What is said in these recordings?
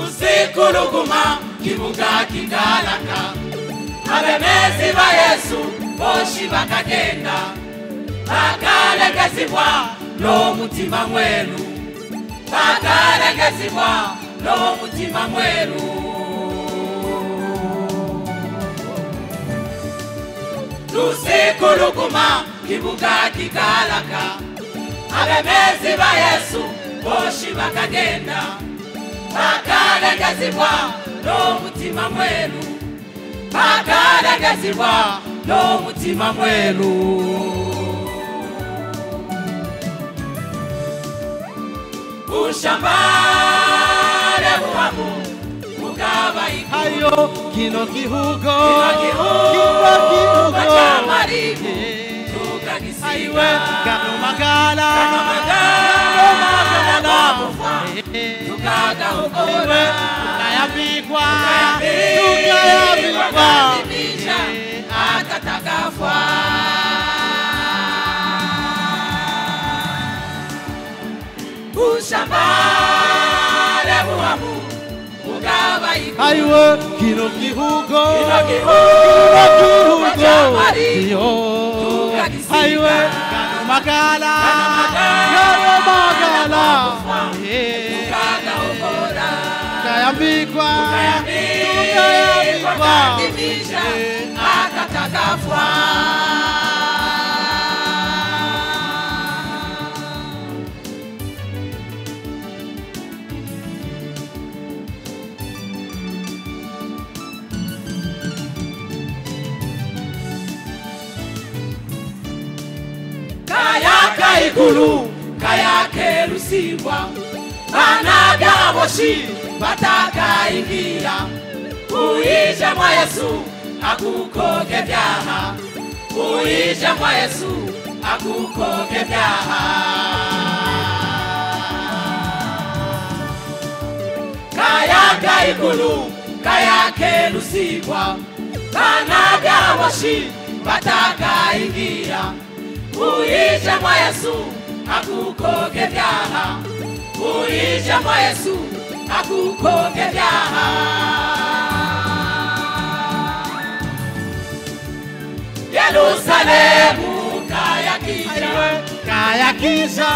Rusikuluguma kibuga kigalaka abemezi ba Yesu boshi bakagenda bakalegezibwa n'omutima mwelu bakalegezibwa n'omutima mwelu Rusikuluguma kibuga kigalaka abemezi ba Yesu boshi bakagenda bakalegezibwa n'omutima mwelu bakalegezibwa n'omutima mwelu Ushambale buwamu mugaba ayo kino gihugo bacamaribu tukagisiga gano magala tukagahogora tukayabikwa tukayabikwa atatagafwa Ushambale buwamu mugaba ayo kino gihugo bacamaribu ayo gano magala tukayabikwa atatagafwa Kayaka ikulu kayake Rusibwa banaga boshi bataka ingia uije mwa Yesu akukoge byaha uije mwa Yesu akukoge byaha Kayaka ikulu kayake Rusibwa banaga boshi bataka ingia uije mwa Yesu akukoge byaha uije mwa Yesu akukoge byaha Yerusalemu kayakisha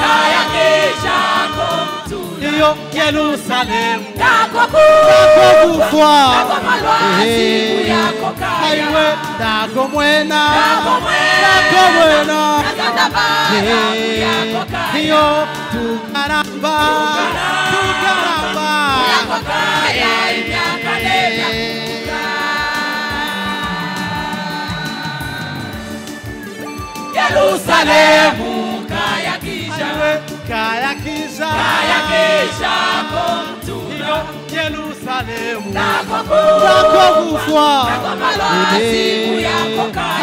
komtuna iyo Yerusalemu takokufwa aiwe dagomwena iyo tukaramba Yerusalemu kayakisha komtuna Yerusalemu takokufwa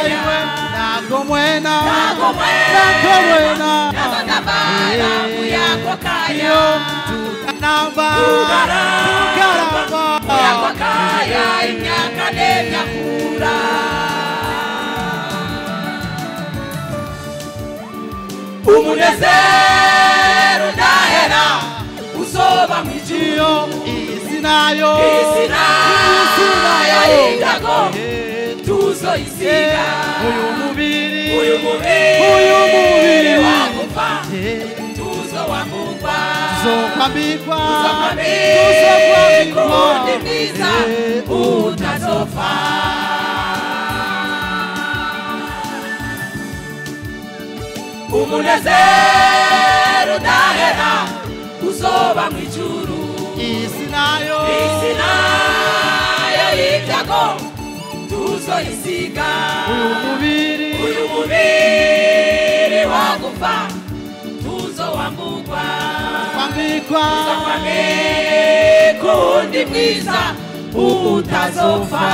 aiwe dagomwena iyo tukaramba umunezero ndahera uzoba mwijuru isinayo indago tuzoisiga uyu mubiri wakufa tuzowambugwa tuzokwambikwa kundi mwiza utazofa umunezero ndahera uzoba mwijuru isinayo y'ibyago tuzoisiga uyu mubiri wagufa tuzowambugwa kundi mwiza utazofa